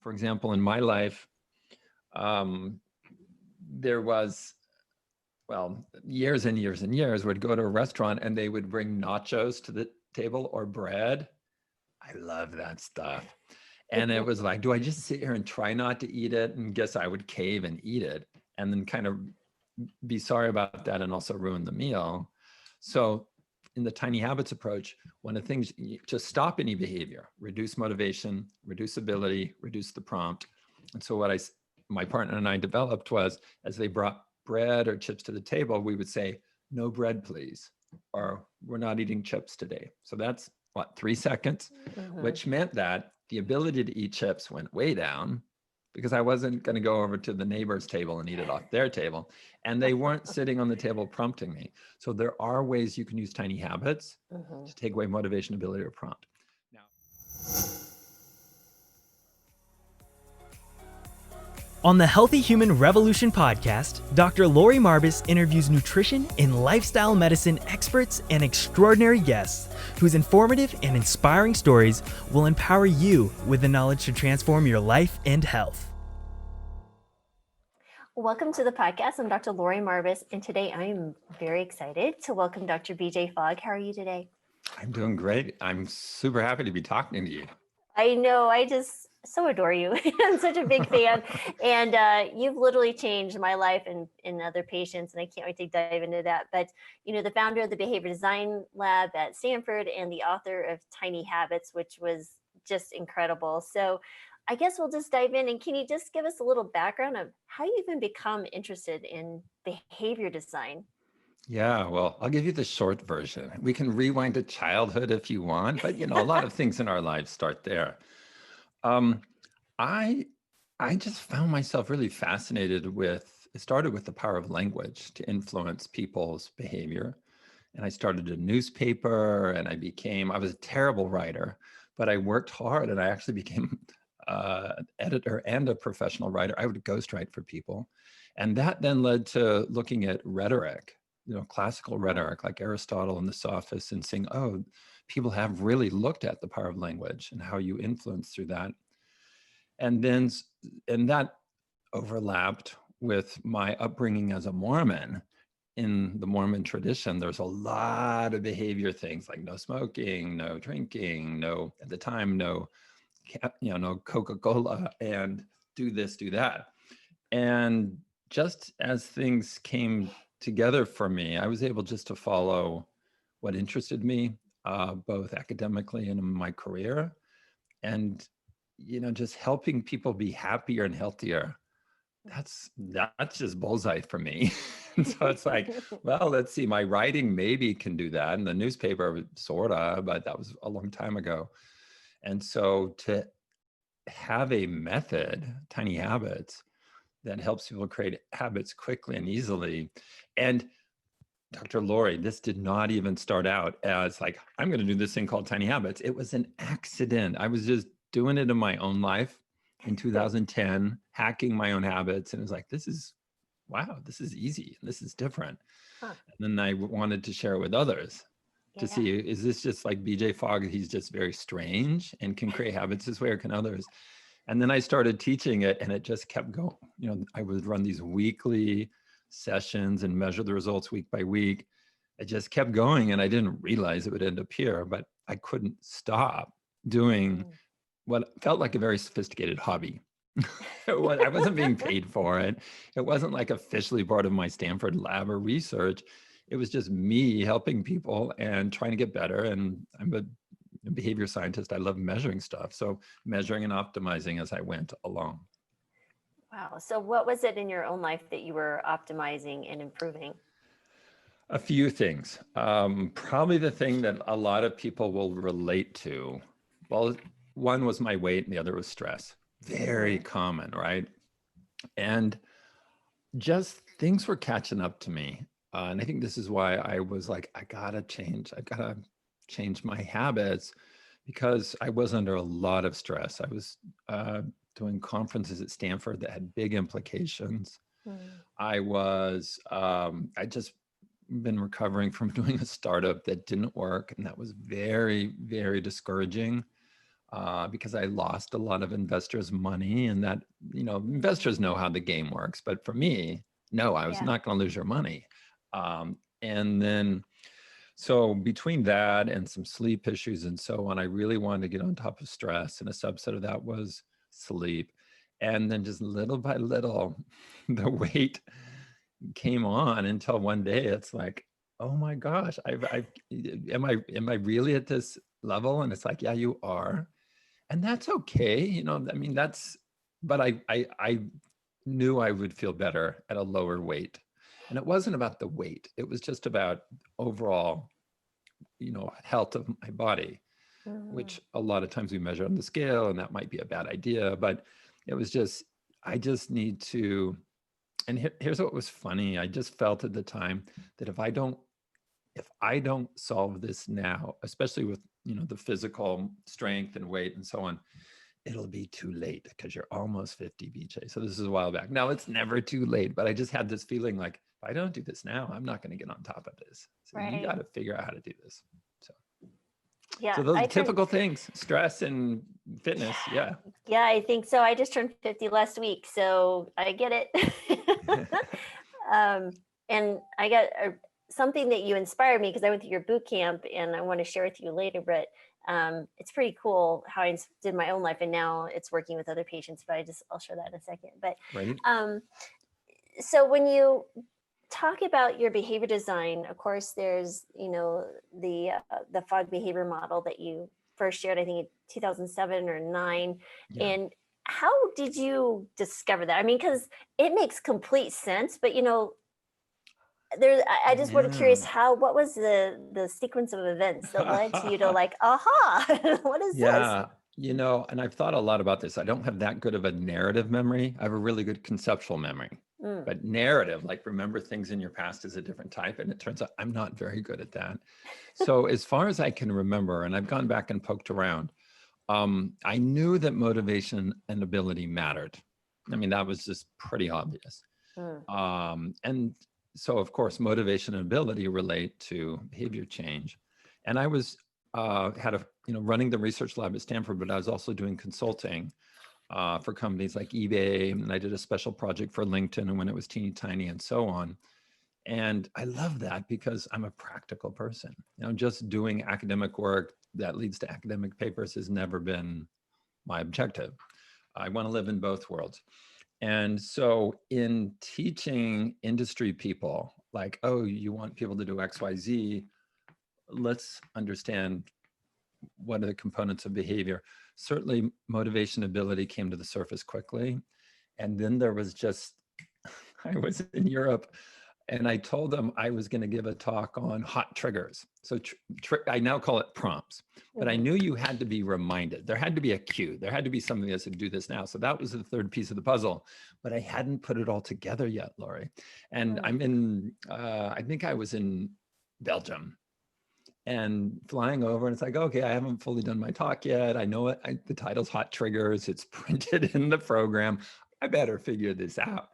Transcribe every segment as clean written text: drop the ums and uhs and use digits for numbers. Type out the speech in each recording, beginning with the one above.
For example, in my life, there was, years and years and years, would go to a restaurant and they would bring nachos to the table or bread. I love that stuff. And it was like, do I just sit here and try not to eat it and guess I would cave and eat it and then kind of be sorry about that and also ruin the meal? So in the tiny habits approach, one of the things to stop any behavior, reduce motivation, reduce ability, reduce the prompt. And so what my partner and I developed was, as they brought bread or chips to the table, we would say, no bread, please, or we're not eating chips today. So that's 3 seconds, which meant that the ability to eat chips went way down because I wasn't going to go over to the neighbor's table and eat it off their table. And they weren't sitting on the table prompting me. So there are ways you can use tiny habits to take away motivation, ability, or prompt. Now, on the Healthy Human Revolution podcast, Dr. Lori Marbas interviews nutrition and lifestyle medicine experts and extraordinary guests whose informative and inspiring stories will empower you with the knowledge to transform your life and health. Welcome to the podcast. I'm Dr. Lori Marbas, and today I'm very excited to welcome Dr. BJ Fogg. How are you today? I'm doing great. I'm super happy to be talking to you. I know. I just so adore you. I'm such a big fan. And you've literally changed my life and other patients. And I can't wait to dive into that. But, the founder of the Behavior Design Lab at Stanford and the author of Tiny Habits, which was just incredible. So I guess we'll just dive in. And can you just give us a little background of how you even become interested in behavior design? Yeah, well, I'll give you the short version. We can rewind to childhood if you want, but a lot of things in our lives start there. I just found myself really fascinated with, it started with the power of language to influence people's behavior. And I started a newspaper and I was a terrible writer, but I worked hard and I actually became an editor and a professional writer. I would ghostwrite for people. And that then led to looking at rhetoric, classical rhetoric like Aristotle and the Sophists, and saying, oh, people have really looked at the power of language and how you influence through that. And that overlapped with my upbringing as a Mormon. In the Mormon tradition, there's a lot of behavior things like no smoking, no drinking, at the time, no Coca-Cola, and do this, do that. And just as things came together for me, I was able just to follow what interested me, both academically and in my career. And, just helping people be happier and healthier. That's just bullseye for me. And so it's like, well, let's see, my writing maybe can do that. And the newspaper, sorta, but that was a long time ago. And so to have a method, Tiny Habits, that helps people create habits quickly and easily. And Dr. Lori, this did not even start out as like, I'm going to do this thing called Tiny Habits. It was an accident. I was just doing it in my own life in 2010, hacking my own habits. And it was like, this is easy. This is different. Huh. And then I wanted to share it with others to see, is this just like BJ Fogg? He's just very strange and can create habits this way, or can others? And then I started teaching it and it just kept going. I would run these weekly sessions and measure the results week by week. It just kept going and I didn't realize it would end up here, but I couldn't stop doing what felt like a very sophisticated hobby. I wasn't being paid for it. It wasn't like officially part of my Stanford lab or research. It was just me helping people and trying to get better. And I'm a behavior scientist. I love measuring stuff. So measuring and optimizing as I went along. Wow. So what was it in your own life that you were optimizing and improving? A few things. Probably the thing that a lot of people will relate to. Well, one was my weight and the other was stress. Very common, right? And just things were catching up to me. And I think this is why I was like, I gotta change my habits, because I was under a lot of stress. I was doing conferences at Stanford that had big implications. I just been recovering from doing a startup that didn't work. And that was very, very discouraging. because I lost a lot of investors' money, and that, investors know how the game works. But for me, no, I was Yeah. not going to lose your money. And then, so between that and some sleep issues and so on, I really wanted to get on top of stress, and a subset of that was sleep. And then just little by little, the weight came on until one day it's like, oh my gosh, am I really at this level? And it's like, yeah, you are. And that's okay. But I knew I would feel better at a lower weight. And it wasn't about the weight. It was just about overall, health of my body, which a lot of times we measure on the scale, and that might be a bad idea. But it was just, I just need to, and here's what was funny. I just felt at the time that if I don't solve this now, especially with, the physical strength and weight and so on, it'll be too late because you're almost 50, BJ. So this is a while back. Now it's never too late, but I just had this feeling like, if I don't do this now, I'm not going to get on top of this. So you got to figure out how to do this. Yeah. So those typical things, stress and fitness. Yeah. Yeah, I think so. I just turned 50 last week, so I get it. And I got something that you inspired me, because I went through your boot camp, and I want to share with you later, but it's pretty cool how I did my own life, and now it's working with other patients, but I'll share that in a second. But right. So when you talk about your behavior design, of course, there's, the Fogg behavior model that you first shared, I think in 2007 or 9. Yeah. And how did you discover that? I mean, because it makes complete sense, but I just was curious, what was the sequence of events that led to you to like, aha, what is this? And I've thought a lot about this. I don't have that good of a narrative memory. I have a really good conceptual memory. But narrative, like remember things in your past, is a different type. And it turns out I'm not very good at that. So as far as I can remember, and I've gone back and poked around, I knew that motivation and ability mattered. I mean, that was just pretty obvious. And so of course, motivation and ability relate to behavior change. And I was running the research lab at Stanford, but I was also doing consulting for companies like eBay, and I did a special project for LinkedIn, and when it was teeny tiny and so on. And I love that because I'm a practical person. Just doing academic work that leads to academic papers has never been my objective. I want to live in both worlds. And so in teaching industry people, like, oh, you want people to do X, Y, Z, let's understand what are the components of behavior. Certainly motivation, ability came to the surface quickly. And then there was just, I was in Europe and I told them I was going to give a talk on hot triggers. So I now call it prompts, but I knew you had to be reminded. There had to be a cue. There had to be something that said, do this now. So that was the third piece of the puzzle, but I hadn't put it all together yet, Lori. And I'm in, I think I was in Belgium, and flying over, and it's like, okay, I haven't fully done my talk yet. I know it. The title's Hot Triggers. It's printed in the program. I better figure this out.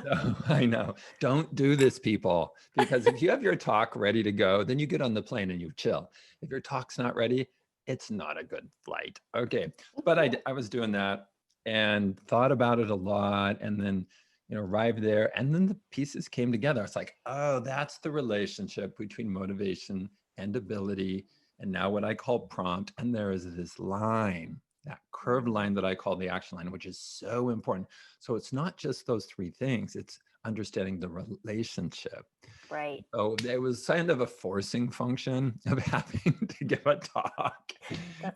So, I know. Don't do this, people, because if you have your talk ready to go, then you get on the plane and you chill. If your talk's not ready, it's not a good flight. Okay. But I was doing that and thought about it a lot, and then arrived there, and then the pieces came together. It's like, oh, that's the relationship between motivation and ability, and now what I call prompt. And there is this line, that curved line that I call the action line, which is so important. So it's not just those three things, it's understanding the relationship. Right. So it was kind of a forcing function of having to give a talk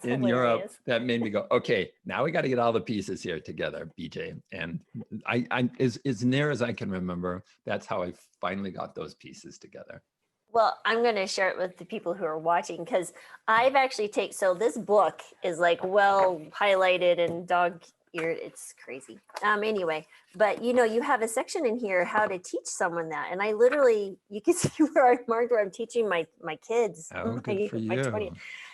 in Europe that made me go, okay, now we got to get all the pieces here together, BJ. And I as near as I can remember, that's how I finally got those pieces together. Well, I'm going to share it with the people who are watching, because I've actually so this book is like well highlighted and dog-eared. It's crazy. Anyway, but you have a section in here, how to teach someone that. And I literally, you can see where I marked where I'm teaching my kids. Oh, good for you.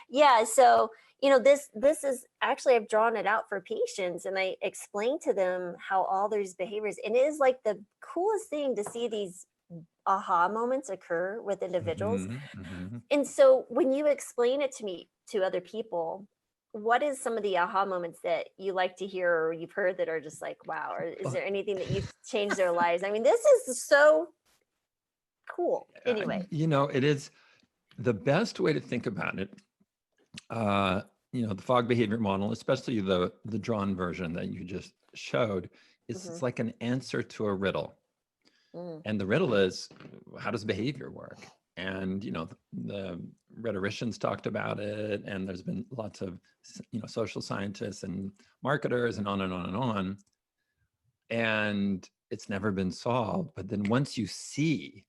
Yeah. So, this is actually, I've drawn it out for patients, and I explain to them how all these behaviors, and it is like the coolest thing to see these aha moments occur with individuals. And so when you explain it to other people, what is some of the aha moments that you like to hear or you've heard that are just like, wow, or is there anything that you've changed their lives? I mean, this is so cool. Anyway. It is the best way to think about it. The Fogg behavior model, especially the drawn version that you just showed, is it's like an answer to a riddle. And the riddle is, how does behavior work? And, the rhetoricians talked about it, and there's been lots of, social scientists and marketers and on and on and on. And it's never been solved. But then once you see,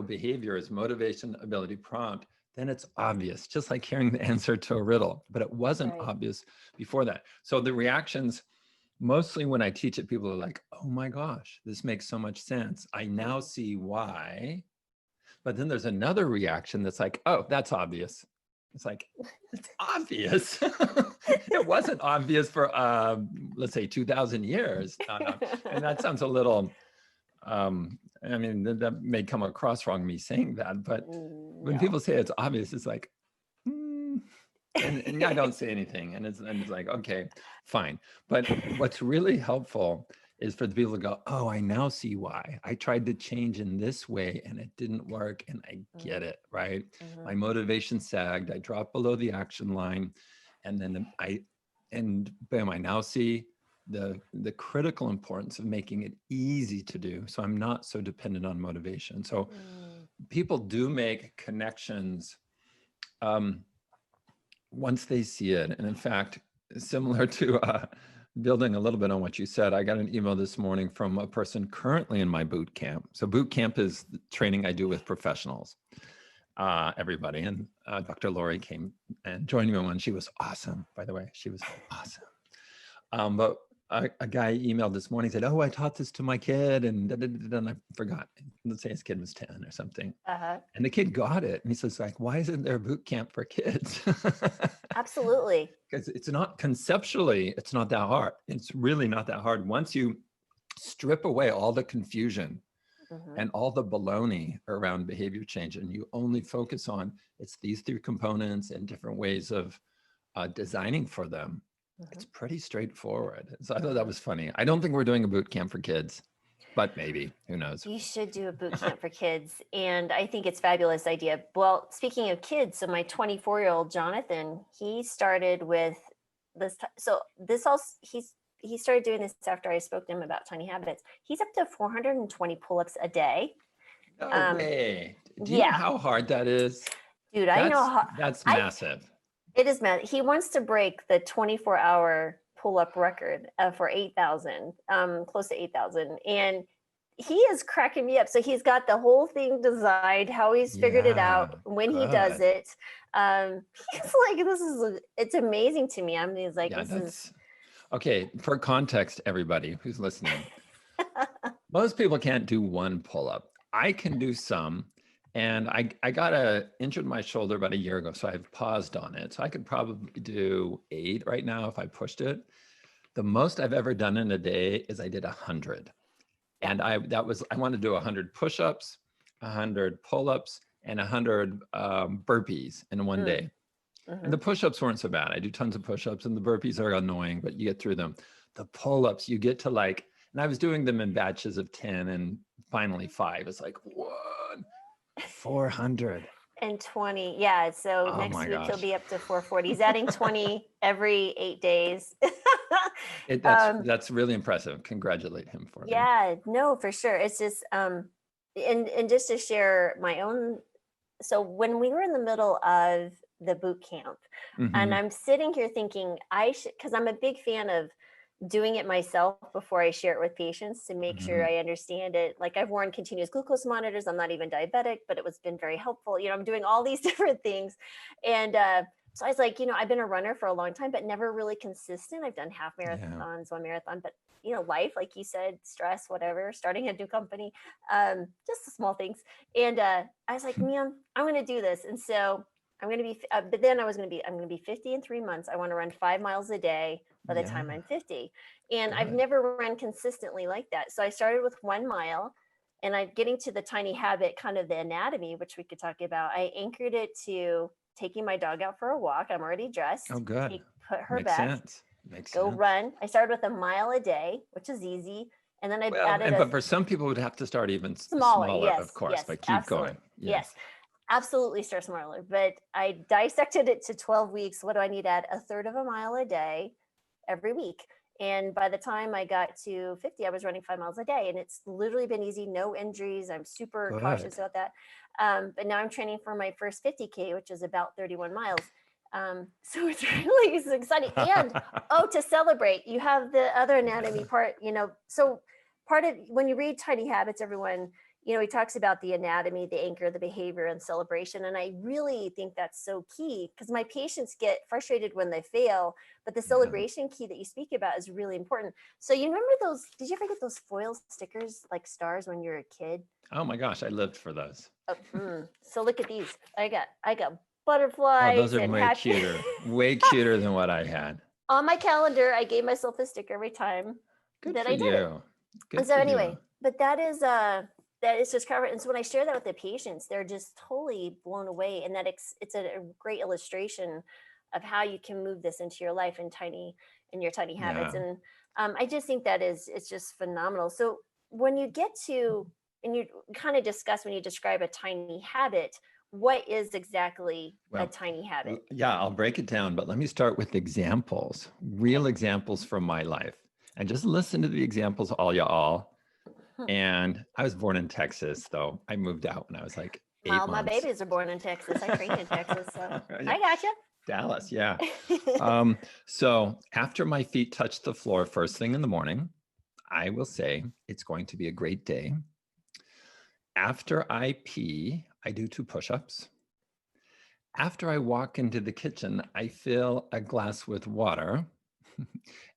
behavior is motivation, ability, prompt, then it's obvious, just like hearing the answer to a riddle, but it wasn't obvious before that. So the reactions, mostly when I teach it, people are like, oh my gosh, this makes so much sense. I now see why. But then there's another reaction that's like, oh, that's obvious. It's like, it's obvious. It wasn't obvious for, let's say 2,000 years. And that sounds a little, that may come across wrong, me saying that, but when people say it's obvious, it's like, and I don't say anything. And it's like, okay, fine. But what's really helpful is for the people to go, oh, I now see why. I tried to change in this way and it didn't work, and I get it, right? My motivation sagged, I dropped below the action line, and then bam, I now see the critical importance of making it easy to do. So I'm not so dependent on motivation. So people do make connections once they see it. And in fact, similar to building a little bit on what you said, I got an email this morning from a person currently in my boot camp. So boot camp is the training I do with professionals, everybody. And Dr. Lori came and joined me on. She was awesome, by the way. She was awesome. But a guy emailed this morning, said, oh, I taught this to my kid, and I forgot. Let's say his kid was 10 or something. And the kid got it. And he says, like, why isn't there a boot camp for kids? Absolutely. Because it's not conceptually, it's not that hard. It's really not that hard. Once you strip away all the confusion and all the baloney around behavior change, and you only focus on it's these 3 components and different ways of designing for them, it's pretty straightforward. So I thought that was funny. I don't think we're doing a boot camp for kids, but maybe, who knows? You should do a boot camp for kids. And I think it's a fabulous idea. Well, speaking of kids, so my 24-year-old Jonathan, he started with this. So this also, he started doing this after I spoke to him about tiny habits. He's up to 420 pull-ups a day. No way. Do you know how hard that is? Dude, I know how. That's massive. It is mad. He wants to break the 24-hour pull-up record for 8,000, close to 8,000. And he is cracking me up. So he's got the whole thing designed, how he's figured it out, when he does it. He's like, it's amazing to me. He's like, okay, for context, everybody who's listening, most people can't do one pull-up. I can do some. And I got injured my shoulder about a year ago, so I've paused on it. So I could probably do 8 right now if I pushed it. The most I've ever done in a day is I did 100. And I wanted to do 100 push-ups, 100 pull-ups, and 100 burpees in one day. And the push-ups weren't so bad. I do tons of push-ups, and the burpees are annoying, but you get through them. The pull-ups, you get to and I was doing them in batches of 10 and finally 5. It's like, what? 400 and 20. Yeah. So next week he'll be up to 440. He's adding 20 every 8 days. That's really impressive. Congratulate him for that. Yeah, no, for sure. It's just, and just to share my own. So when we were in the middle of the boot camp, and I'm sitting here thinking because I'm a big fan of doing it myself before I share it with patients to make sure I understand it. Like I've worn continuous glucose monitors. I'm not even diabetic, but it was been very helpful. I'm doing all these different things. And so I was like, I've been a runner for a long time, but never really consistent. I've done half marathons, 1 marathon, but life, like you said, stress, whatever, starting a new company, just the small things. And I was like, man, I'm going to do this. And so I'm going to be, but then I'm going to be 50 in 3 months. I want to run 5 miles a day by the time I'm 50. And I've never run consistently like that. So I started with 1 mile, and I'm getting to the tiny habit, kind of the anatomy, which we could talk about. I anchored it to taking my dog out for a walk. I'm already dressed. Oh, good. Put her Makes back, sense. Makes go sense. run. I started with a mile a day, which is easy. And then I Well, added but for some people would have to start even smaller. smaller, Yes, of course, yes, but keep absolutely. going. Yes, absolutely start smaller. But I dissected it to 12 weeks. What do I need to add? A third of a mile a day every week. And by the time I got to 50, I was running 5 miles a day. And it's literally been easy, no injuries. I'm super cautious Good. about that. But now I'm training for my first 50K, which is about 31 miles. So it's really exciting. And to celebrate, you have the other anatomy part, so part of when you read Tiny Habits, everyone, he talks about the anatomy, the anchor, the behavior, and celebration. And I really think that's so key because my patients get frustrated when they fail, but the celebration key that you speak about is really important. So you remember those, did you ever get those foil stickers like stars when you were a kid? Oh my gosh, I lived for those. So look at these. I got butterflies. Oh, those are and way cuter. Way cuter than what I had. On my calendar, I gave myself a sticker every time Good that for I did it. you. Good And so for anyway, you. but that is just covered. And so when I share that with the patients, they're just totally blown away. And that it's a great illustration of how you can move this into your life in your tiny habits. Yeah. And I just think that it's just phenomenal. So when you get to, and you kind of discuss when you describe a tiny habit, what is exactly a tiny habit? Yeah, I'll break it down, but let me start with examples, real examples from my life. And just listen to the examples, all y'all. And I was born in Texas, though. I moved out when I was like 8 months. My babies are born in Texas. I trained in Texas, so I gotcha. Dallas, yeah. So after my feet touch the floor first thing in the morning, I will say it's going to be a great day. After I pee, I do 2 push-ups. After I walk into the kitchen, I fill a glass with water.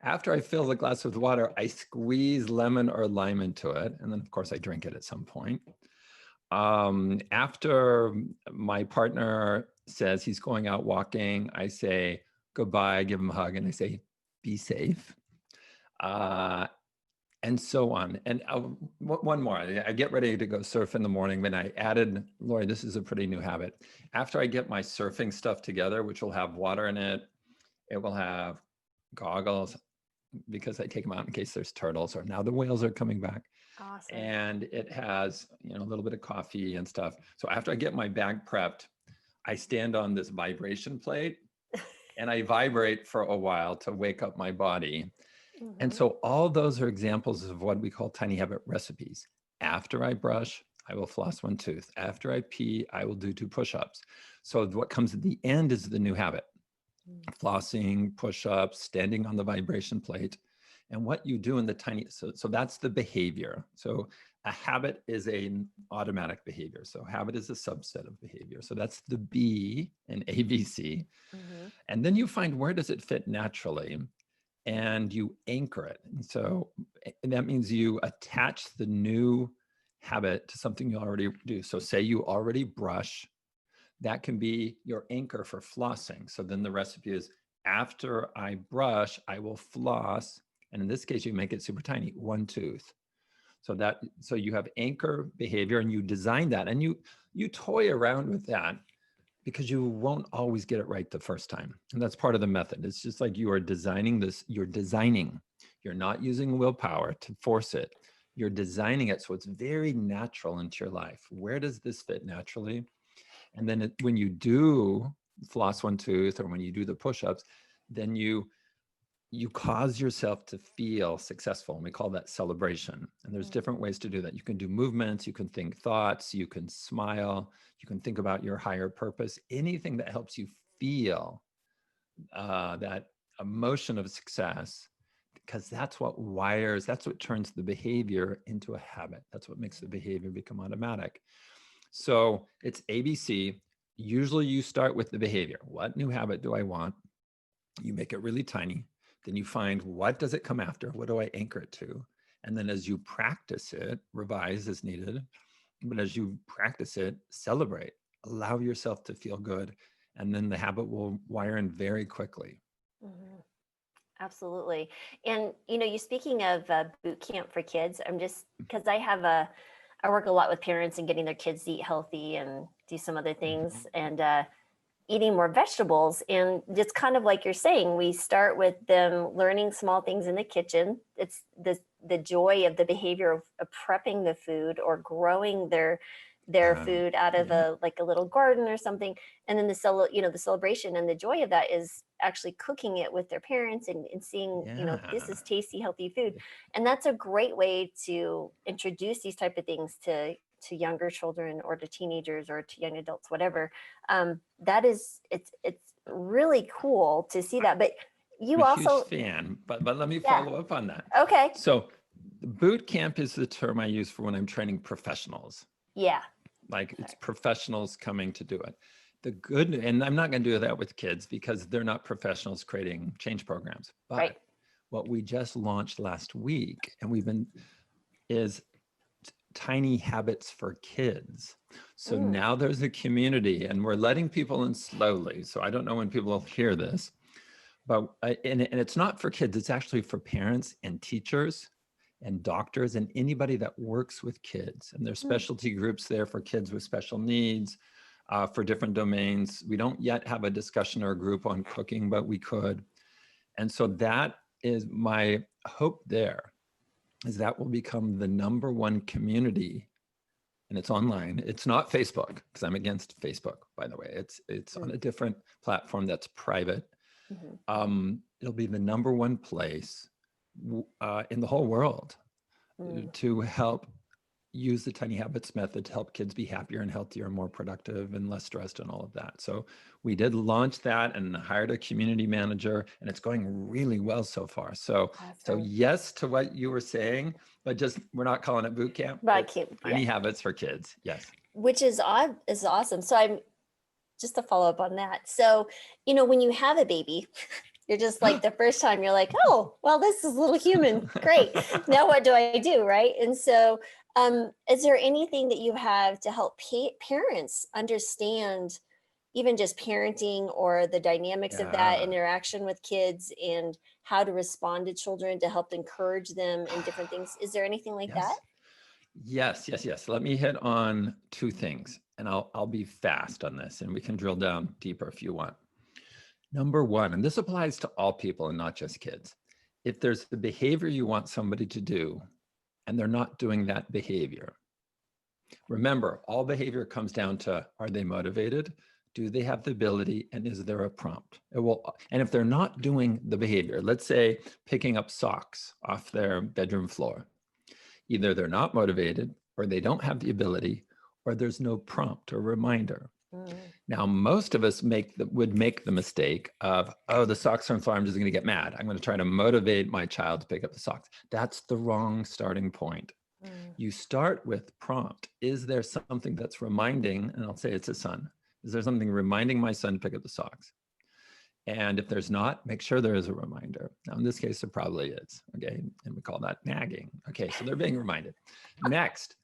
After I fill the glass with water, I squeeze lemon or lime into it. And then, of course, I drink it at some point. After my partner says he's going out walking, I say goodbye, I give him a hug, and I say, be safe. And so on. And one more, I get ready to go surf in the morning. Then I added, Lori, this is a pretty new habit. After I get my surfing stuff together, which will have water in it, it will have goggles because I take them out in case there's turtles, or now the whales are coming back. Awesome. And it has, a little bit of coffee and stuff. So after I get my bag prepped, I stand on this vibration plate and I vibrate for a while to wake up my body. And so all those are examples of what we call tiny habit recipes. After I brush, I will floss 1 tooth. After I pee, I will do 2 push-ups. So what comes at the end is the new habit. Flossing, push-ups, standing on the vibration plate. And what you do in the tiny, so that's the behavior. So a habit is an automatic behavior. So habit is a subset of behavior. So that's the B in ABC. And then you find where does it fit naturally? And you anchor it. And so that means you attach the new habit to something you already do. So say you already brush, that can be your anchor for flossing. So then the recipe is after I brush, I will floss. And in this case, you make it super tiny, 1 tooth. So you have anchor behavior and you design that and you toy around with that because you won't always get it right the first time. And that's part of the method. It's just like you are designing this, you're designing. You're not using willpower to force it. You're designing it so it's very natural into your life. Where does this fit naturally? And then when you do floss 1 tooth or when you do the push-ups, then you cause yourself to feel successful. And we call that celebration. And there's different ways to do that. You can do movements, you can think thoughts, you can smile, you can think about your higher purpose, anything that helps you feel that emotion of success, because that's what turns the behavior into a habit. That's what makes the behavior become automatic. So it's ABC. Usually you start with the behavior. What new habit do I want? You make it really tiny. Then you find what does it come after? What do I anchor it to? And then as you practice it, revise as needed. But as you practice it, celebrate, allow yourself to feel good. And then the habit will wire in very quickly. Absolutely. And, you speaking of boot camp for kids, I'm just, because I work a lot with parents and getting their kids to eat healthy and do some other things. And eating more vegetables. And it's kind of like you're saying, we start with them learning small things in the kitchen. It's the joy of the behavior of prepping the food or growing their food out of Yeah. a little garden or something. And then the celebration and the joy of that is actually cooking it with their parents and seeing, this is tasty, healthy food. And that's a great way to introduce these type of things to younger children or to teenagers or to young adults, whatever. It's really cool to see that. But you I'm a huge also, fan, but let me yeah, follow up on that. okay, So boot camp is the term I use for when I'm training professionals. yeah, Like it's professionals coming to do it. And I'm not going to do that with kids because they're not professionals creating change programs. But right, what we just launched last week, and is tiny habits for kids. So now there's a community and we're letting people in slowly. So I don't know when people will hear this, but and it's not for kids, it's actually for parents and teachers and doctors and anybody that works with kids. And there's specialty groups there for kids with special needs, for different domains. We don't yet have a discussion or a group on cooking, but we could. And so that is my hope there, is that will become the #1 community. And it's online. It's not Facebook, because I'm against Facebook, by the way. It's on a different platform that's private. It'll be the #1 place in the whole world to help use the tiny habits method to help kids be happier and healthier and more productive and less stressed and all of that. So we did launch that and hired a community manager, and it's going really well so far. So yes to what you were saying, but just we're not calling it boot camp. Tiny habits for kids. Yes. Which is awesome. So I'm just to follow up on that. So, when you have a baby, you're just like the first time you're like, oh, well, this is a little human. Great. Now what do I do? Right. And so is there anything that you have to help parents understand even just parenting or the dynamics of that interaction with kids and how to respond to children to help encourage them in different things? Is there anything like that? Yes. Let me hit on 2 things, and I'll be fast on this, and we can drill down deeper if you want. #1, and this applies to all people and not just kids. If there's the behavior you want somebody to do, and they're not doing that behavior, remember, all behavior comes down to, are they motivated? Do they have the ability? And is there a prompt? And if they're not doing the behavior, let's say picking up socks off their bedroom floor, either they're not motivated, or they don't have the ability, or there's no prompt or reminder. Now, most of us would make the mistake of, oh, the socks are on the floor, I'm just going to get mad. I'm going to try to motivate my child to pick up the socks. That's the wrong starting point. You start with prompt. Is there something that's reminding, and I'll say it's a son. Is there something reminding my son to pick up the socks? And if there's not, make sure there is a reminder. Now, in this case, there probably is, okay? And we call that nagging. Okay, so they're being reminded. Next,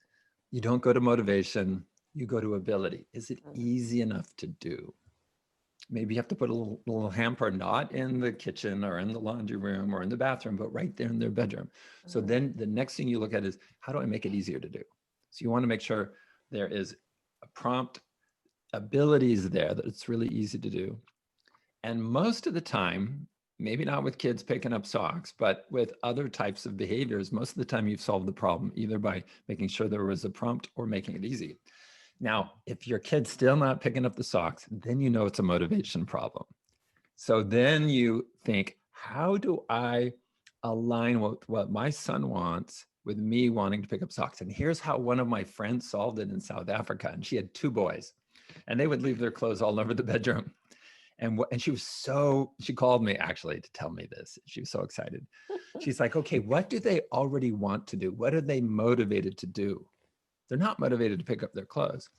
you don't go to motivation, you go to ability. Is it easy enough to do? Maybe you have to put a little hamper, not in the kitchen or in the laundry room or in the bathroom, but right there in their bedroom. So then the next thing you look at is, how do I make it easier to do? So you want to make sure there is a prompt, abilities there that it's really easy to do. And most of the time, maybe not with kids picking up socks, but with other types of behaviors, most of the time you've solved the problem either by making sure there was a prompt or making it easy. Now, if your kid's still not picking up the socks, then you know it's a motivation problem. So then you think, how do I align what my son wants with me wanting to pick up socks? And here's how one of my friends solved it in South Africa. And she had 2 boys, and they would leave their clothes all over the bedroom. And she called me actually to tell me this. She was so excited. She's like, okay, what do they already want to do? What are they motivated to do? They're not motivated to pick up their clothes.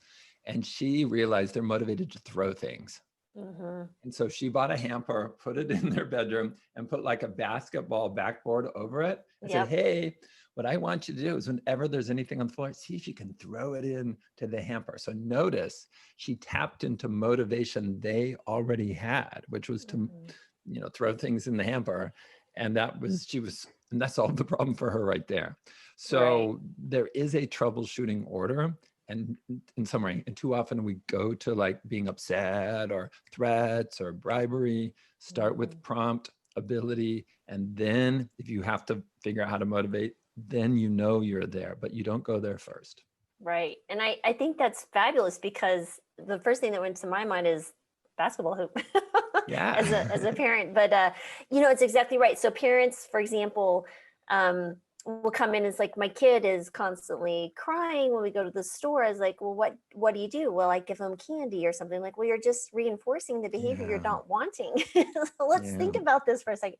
And she realized they're motivated to throw things. And so she bought a hamper, put it in their bedroom, and put like a basketball backboard over it. And said, hey, what I want you to do is whenever there's anything on the floor, see if you can throw it in to the hamper. So notice she tapped into motivation they already had, which was to, throw things in the hamper. And and that solved the problem for her right there. So there is a troubleshooting order. and in summary, and too often we go to like being upset or threats or bribery. Start with prompt, ability, and then if you have to figure out how to motivate, then you know you're there, but you don't go there first. Right. And I think that's fabulous, because the first thing that went to my mind is basketball hoop Yeah. as a parent. But, it's exactly right. So parents, for example, will come in. It's like, my kid is constantly crying when we go to the store. I was like, well, what do you do? Well, I give them candy or something. Like, well, you're just reinforcing the behavior you're Yeah. not wanting. So let's think about this for a second.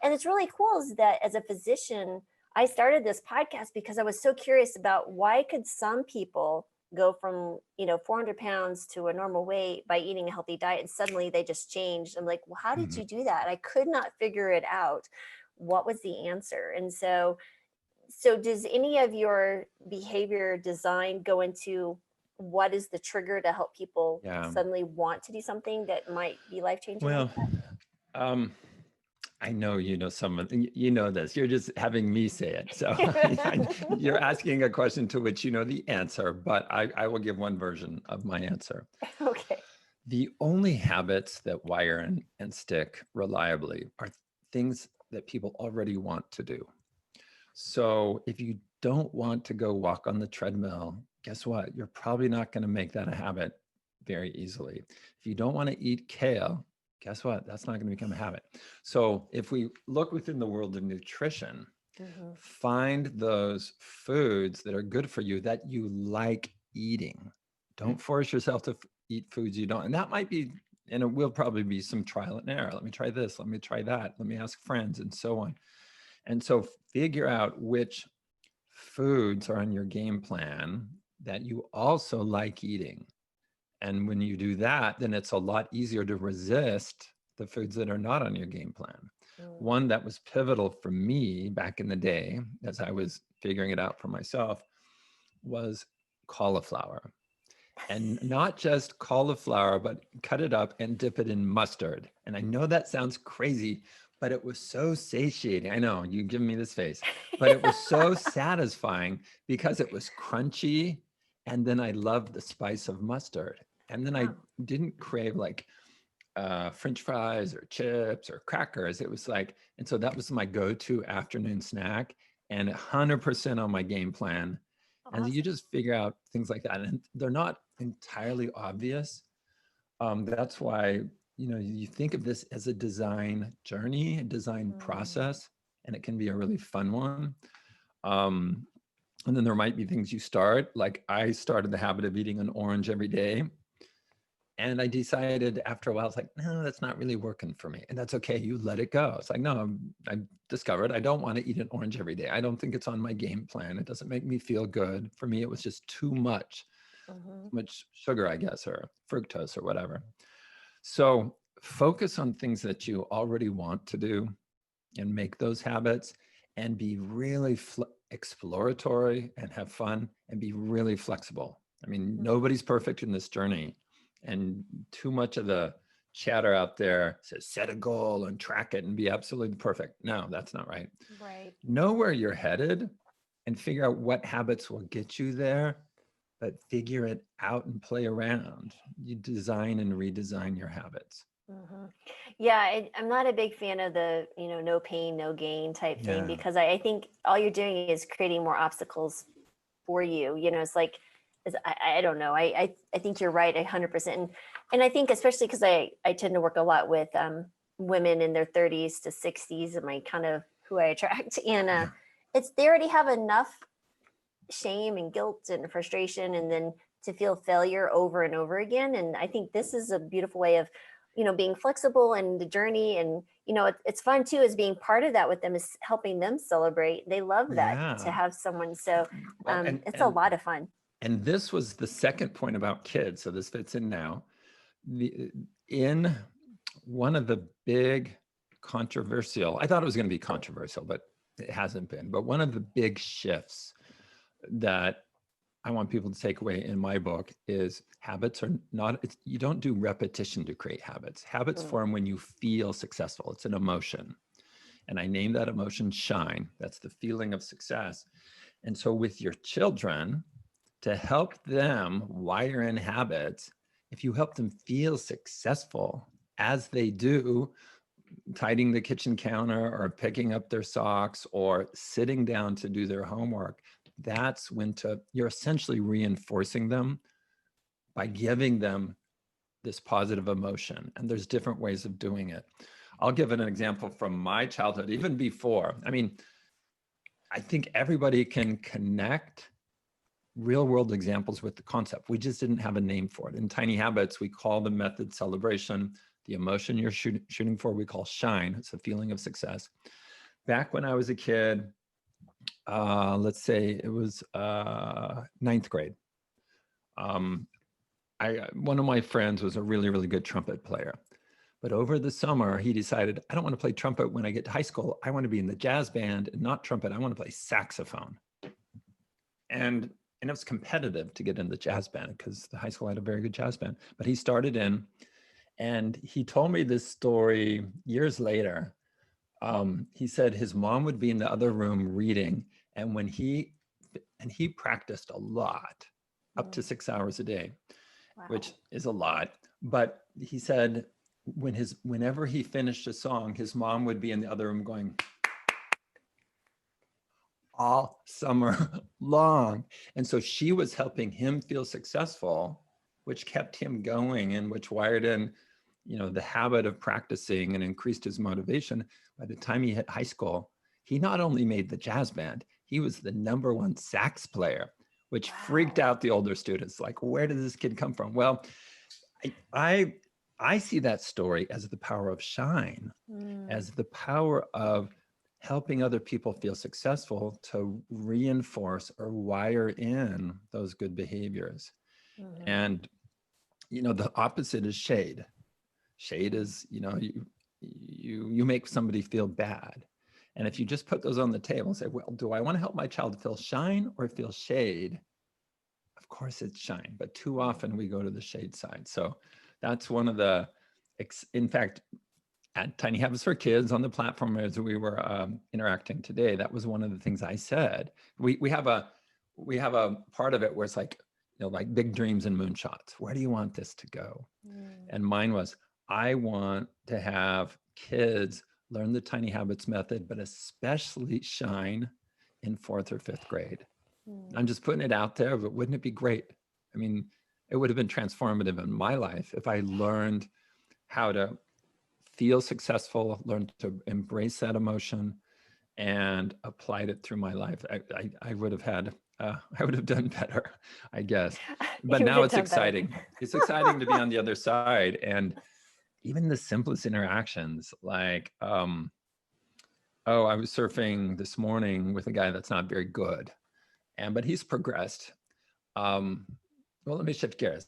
And it's really cool is that as a physician, I started this podcast because I was so curious about why could some people go from 400 pounds to a normal weight by eating a healthy diet, and suddenly they just changed. I'm like, well, how did you do that? I could not figure it out. What was the answer? And so does any of your behavior design go into what is the trigger to help people suddenly want to do something that might be life changing? Well, I know someone, you know this, you're just having me say it. So you're asking a question to which you know the answer, but I will give one version of my answer. Okay. The only habits that wire and stick reliably are things that people already want to do. So if you don't want to go walk on the treadmill, guess what? You're probably not going to make that a habit very easily. If you don't want to eat kale, guess what? That's not going to become a habit. So if we look within the world of nutrition, find those foods that are good for you that you like eating. Don't force yourself to eat foods you don't. And that might be, and it will probably be some trial and error. Let me try this. Let me try that. Let me ask friends and so on. And so figure out which foods are on your game plan that you also like eating. And when you do that, then it's a lot easier to resist the foods that are not on your game plan. One that was pivotal for me back in the day, as I was figuring it out for myself, was cauliflower. And not just cauliflower, but cut it up and dip it in mustard. And I know that sounds crazy, but it was so satiating. I know you give me this face, but it was so satisfying because it was crunchy. And then I loved the spice of mustard. And then I didn't crave like French fries or chips or crackers. It was like, and so that was my go-to afternoon snack and 100% on my game plan. Awesome. And you just figure out things like that. And they're not entirely obvious. That's why, you think of this as a design journey, a design process, and it can be a really fun one. And then there might be things you start, like I started the habit of eating an orange every day. And I decided after a while, it's like, no, that's not really working for me. And that's okay. You let it go. It's like, no, I discovered I don't want to eat an orange every day. I don't think it's on my game plan. It doesn't make me feel good. For me, it was just too much sugar, I guess, or fructose or whatever. So focus on things that you already want to do and make those habits and be really exploratory and have fun and be really flexible. I mean, nobody's perfect in this journey. And too much of the chatter out there says set a goal and track it and be absolutely perfect. No, that's not right. Right. Know where you're headed and figure out what habits will get you there, but figure it out and play around. You design and redesign your habits. Yeah, I'm not a big fan of the, no pain, no gain type thing, because I think all you're doing is creating more obstacles for you. It's like, I don't know. I think you're right 100%. And I think especially because I tend to work a lot with women in their 30s to 60s, and my kind of who I attract. And they already have enough shame and guilt and frustration, and then to feel failure over and over again. And I think this is a beautiful way of, being flexible in the journey. And, it's fun too, is being part of that with them, is helping them celebrate. They love that to have someone. So it's a lot of fun. And this was the second point about kids. So this fits in now. In one of the big controversial, I thought it was going to be controversial, but it hasn't been. But one of the big shifts that I want people to take away in my book is habits are not, you don't do repetition to create habits. Habits form when you feel successful. It's an emotion. And I name that emotion shine. That's the feeling of success. And so with your children, to help them wire in habits. If you help them feel successful as they do, tidying the kitchen counter or picking up their socks or sitting down to do their homework, that's when you're essentially reinforcing them by giving them this positive emotion. And there's different ways of doing it. I'll give an example from my childhood, even before. I mean, I think everybody can connect real world examples with the concept. We just didn't have a name for it. In Tiny Habits, we call the method celebration. The emotion you're shooting for, we call shine. It's a feeling of success. Back when I was a kid, let's say it was ninth grade. One of my friends was a really, really good trumpet player. But over the summer, he decided, I don't want to play trumpet when I get to high school. I want to be in the jazz band and not trumpet. I want to play saxophone. And it was competitive to get in the jazz band because the high school had a very good jazz band. But he started in, and he told me this story years later. He said his mom would be in the other room reading, and he practiced a lot, up to 6 hours a day, Wow. which is a lot. But he said whenever he finished a song, his mom would be in the other room going all summer long. And so she was helping him feel successful, which kept him going and which wired in, the habit of practicing and increased his motivation. By the time he hit high school, he not only made the jazz band, he was the #1 sax player, which freaked out the older students. Like, where did this kid come from? Well, I see that story as the power of shine, as the power of helping other people feel successful to reinforce or wire in those good behaviors. And, the opposite is shade. Shade is, you make somebody feel bad. And if you just put those on the table and say, well, do I want to help my child feel shine or feel shade? Of course it's shine, but too often we go to the shade side. So that's one of the, in fact, at Tiny Habits for Kids on the platform as we were interacting today, that was one of the things I said. We have a part of it where it's like, like big dreams and moonshots. Where do you want this to go? And mine was, I want to have kids learn the Tiny Habits method, but especially shine in 4th or 5th grade. I'm just putting it out there, but wouldn't it be great? I mean, it would have been transformative in my life if I learned how to feel successful, learned to embrace that emotion, and applied it through my life. I would have had, I would have done better, I guess. But now it's exciting. It's exciting to be on the other side. And even the simplest interactions, like, I was surfing this morning with a guy that's not very good, but he's progressed. Well, let me shift gears.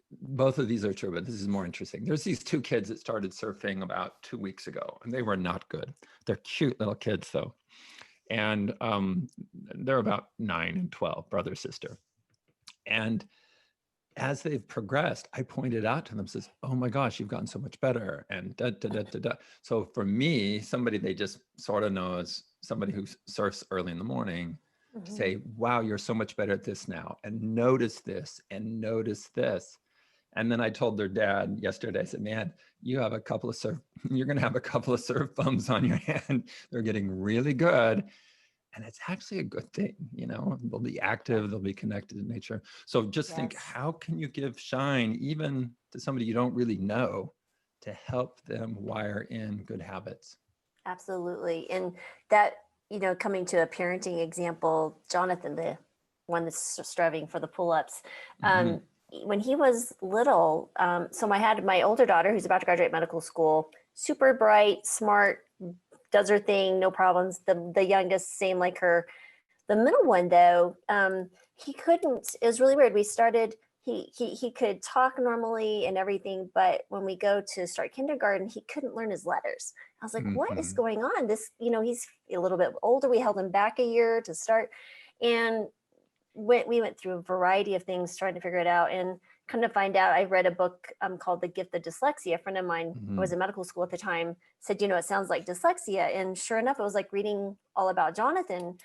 Both of these are true, but this is more interesting. There's these 2 kids that started surfing about 2 weeks ago, and they were not good. They're cute little kids, though. And they're about 9 and 12, brother, sister. And as they've progressed, I pointed out to them, says, oh my gosh, you've gotten so much better. And da, da, da, da, da. So for me, somebody they just sort of know as somebody who surfs early in the morning, to say, wow, you're so much better at this now. And notice this and notice this. And then I told their dad yesterday, I said, man, you're going to have a couple of surf bums on your hand. They're getting really good. And it's actually a good thing, they'll be active, they'll be connected to nature. So just think, how can you give shine even to somebody you don't really know to help them wire in good habits? Absolutely. And that, coming to a parenting example, Jonathan, the one that's striving for the pull-ups, when he was little, so I had my older daughter who's about to graduate medical school, super bright, smart, does her thing, no problems. The youngest, same like her. The middle one, though, he couldn't. It was really weird. We started. He could talk normally and everything, but when we go to start kindergarten, he couldn't learn his letters. I was like, what is going on? This, he's a little bit older. We held him back a year to start, and we went through a variety of things trying to figure it out. And come to find out, I read a book called The Gift of Dyslexia. A friend of mine who was in medical school at the time said, it sounds like dyslexia. And sure enough, it was like reading all about Jonathan.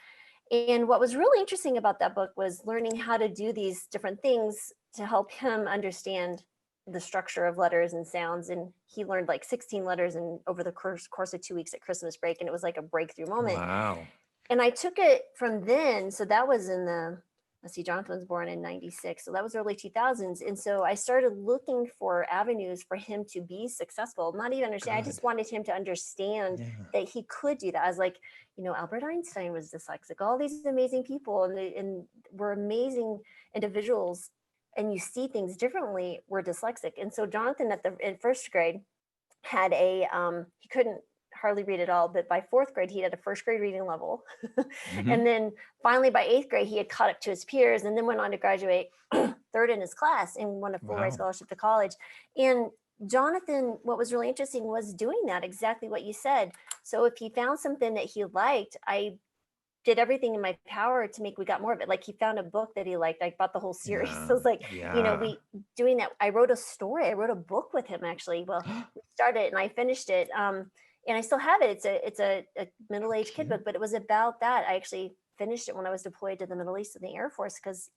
And what was really interesting about that book was learning how to do these different things to help him understand the structure of letters and sounds. And he learned like 16 letters in over the course of 2 weeks at Christmas break. And it was like a breakthrough moment. Wow. And I took it from then. So that was in the, let's see, Jonathan was born in 96. So that was early 2000s. And so I started looking for avenues for him to be successful, not even understand. I Good. just wanted him to understand Yeah. that he could do that. I was like, Albert Einstein was dyslexic, all these amazing people, and were amazing individuals, and you see things differently, were dyslexic. And so Jonathan in first grade had he couldn't hardly read at all, but by fourth grade, he had a first grade reading level. Mhm. And then finally by eighth grade, he had caught up to his peers and then went on to graduate third in his class and won a full ride Wow. scholarship to college. And Jonathan, what was really interesting was doing that, exactly what you said. So if he found something that he liked, I did everything in my power to we got more of it. Like he found a book that he liked. I bought the whole series. Yeah. So it was like, Yeah. we doing that. I wrote a story. I wrote a book with him actually. Well, we started it and I finished it. And I still have it. It's a middle-aged kid book, but it was about that. I actually finished it when I was deployed to the Middle East in the Air Force because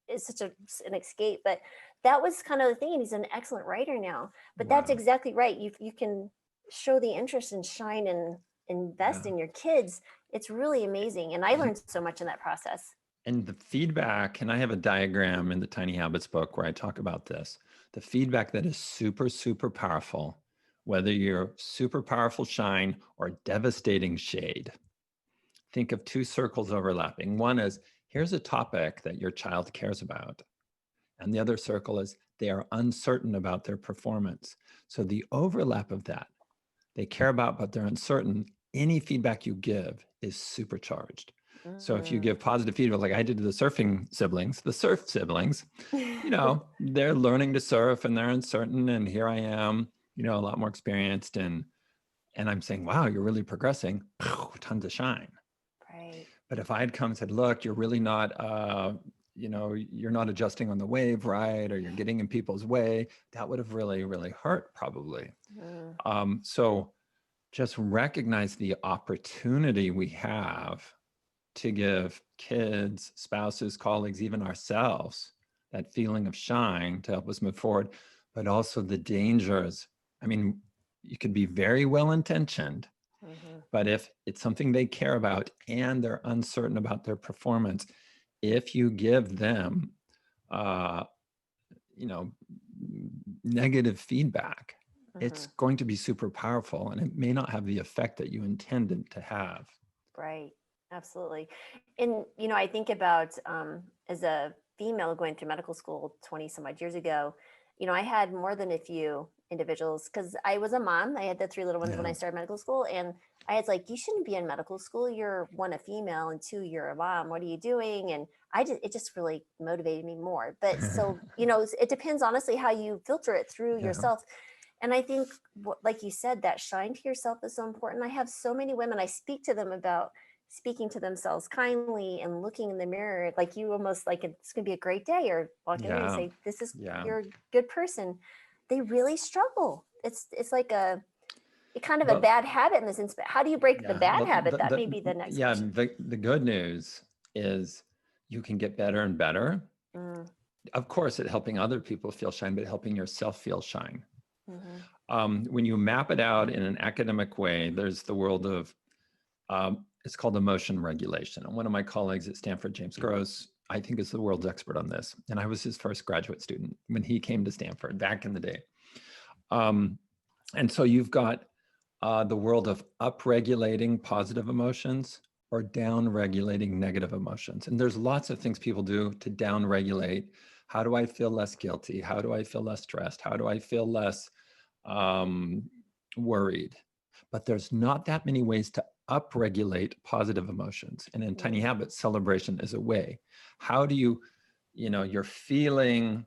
it's such an escape. But that was kind of the thing. And he's an excellent writer now. But that's Wow. exactly right. You can show the interest and shine and invest Yeah. in your kids. It's really amazing. And I learned so much in that process. And the feedback, and I have a diagram in the Tiny Habits book where I talk about this, the feedback that is super, super powerful, whether you're super powerful shine or devastating shade. Think of two circles overlapping. One is, here's a topic that your child cares about. And the other circle is, they are uncertain about their performance. So the overlap of that, they care about, but they're uncertain. Any feedback you give is supercharged. So if you give positive feedback, like I did to the surf siblings, they're learning to surf and they're uncertain. And here I am, a lot more experienced. And I'm saying, wow, you're really progressing. Tons of shine. Right. But if I had come and said, look, you're really not, you're not adjusting on the wave, right? Or you're getting in people's way, that would have really, really hurt probably. So just recognize the opportunity we have to give kids, spouses, colleagues, even ourselves, that feeling of shine to help us move forward, but also the dangers. I mean, you could be very well-intentioned, but if it's something they care about and they're uncertain about their performance, if you give them, negative feedback, it's going to be super powerful and it may not have the effect that you intended to have. Right. Absolutely. And, I think about as a female going through medical school 20 some odd years ago, I had more than a few individuals because I was a mom. I had the 3 little ones when I started medical school. And I was like, you shouldn't be in medical school. You're 1, a female, and 2, you're a mom. What are you doing? And it just really motivated me more. But so, it depends honestly how you filter it through yourself. And I think, like you said, that shine to yourself is so important. I have so many women, I speak to them about speaking to themselves kindly and looking in the mirror, like you almost like it's going to be a great day, or walk in and say, this is, you're a good person. They really struggle. It's like a kind of a bad habit in this sense, but how do you break the bad habit? That may be the next question. The good news is you can get better and better. Of course, at helping other people feel shine, but helping yourself feel shine. When you map it out in an academic way, there's the world of, it's called emotion regulation. And one of my colleagues at Stanford, James Gross, I think is the world's expert on this. And I was his first graduate student when he came to Stanford back in the day. And so you've got the world of upregulating positive emotions or downregulating negative emotions. And there's lots of things people do to downregulate. How do I feel less guilty? How do I feel less stressed? How do I feel less worried? But there's not that many ways to upregulate positive emotions. And in Tiny Habits, celebration is a way. How do you, you're feeling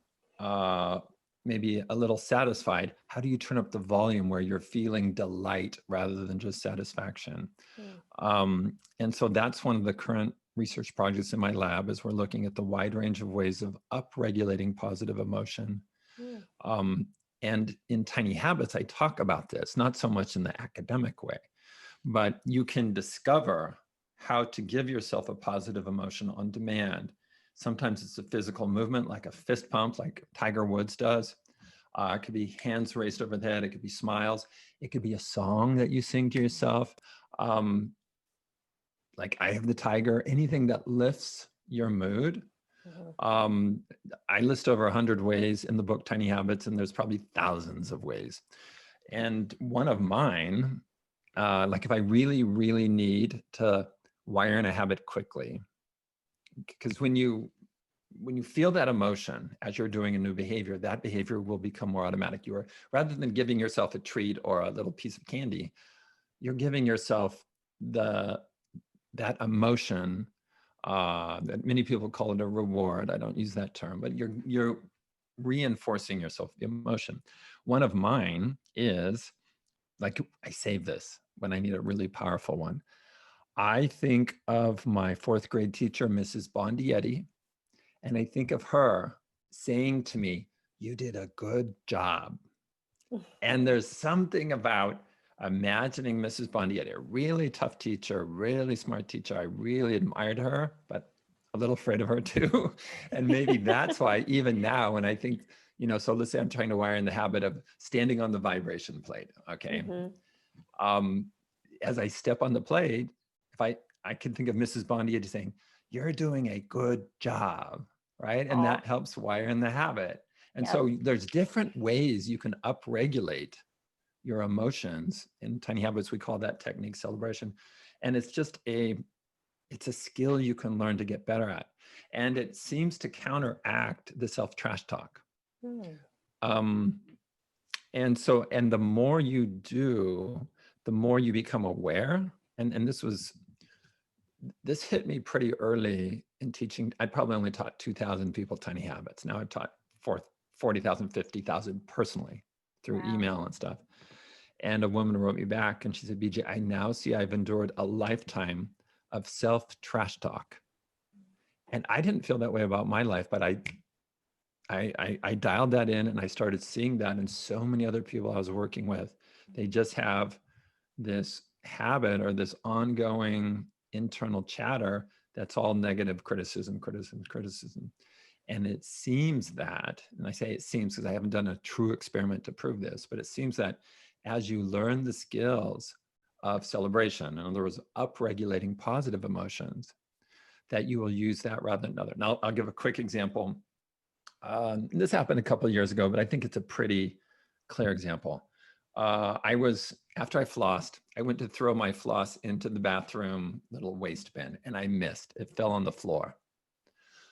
maybe a little satisfied. How do you turn up the volume where you're feeling delight rather than just satisfaction? And so that's one of the current research projects in my lab, is we're looking at the wide range of ways of upregulating positive emotion. And in Tiny Habits, I talk about this, not so much in the academic way, but you can discover how to give yourself a positive emotion on demand. Sometimes it's a physical movement, like a fist pump, like Tiger Woods does. It could be hands raised over the head. It could be smiles. It could be a song that you sing to yourself. Like Eye of the Tiger, anything that lifts your mood. I list over 100 ways in the book, Tiny Habits, and there's probably thousands of ways. And one of mine, like if I really, really need to wire in a habit quickly, because when you feel that emotion as you're doing a new behavior, that behavior will become more automatic. You are, rather than giving yourself a treat or a little piece of candy, you're giving yourself that emotion that many people call it a reward. I don't use that term, but you're reinforcing yourself the emotion. One of mine is, like, I save this when I need a really powerful one. I think of my fourth grade teacher, Mrs. Bondietti, and I think of her saying to me, "You did a good job." And there's something about imagining Mrs. Bondietti, a really tough teacher, really smart teacher. I really admired her, but a little afraid of her too. And maybe that's why even now when I think, so let's say I'm trying to wire in the habit of standing on the vibration plate, okay? As I step on the plate, if I can think of Mrs. Bondietti saying, "You're doing a good job," right? And that helps wire in the habit. And so there's different ways you can upregulate your emotions. In Tiny Habits, we call that technique celebration. And it's just it's a skill you can learn to get better at. And it seems to counteract the self-trash talk. And the more you do, the more you become aware. And this hit me pretty early in teaching. I probably only taught 2,000 people Tiny Habits. Now I've taught 40,000, 50,000 personally through email and stuff. And a woman wrote me back and she said, "BJ, I now see I've endured a lifetime of self-trash talk." And I didn't feel that way about my life, but I dialed that in and I started seeing that in so many other people I was working with. They just have this habit or this ongoing internal chatter that's all negative criticism. And it seems that, and I say it seems because I haven't done a true experiment to prove this, but it seems that as you learn the skills of celebration, in other words, upregulating positive emotions, that you will use that rather than another. Now, I'll give a quick example. This happened a couple of years ago, but I think it's a pretty clear example. After I flossed, I went to throw my floss into the bathroom little waste bin, and I missed. It fell on the floor.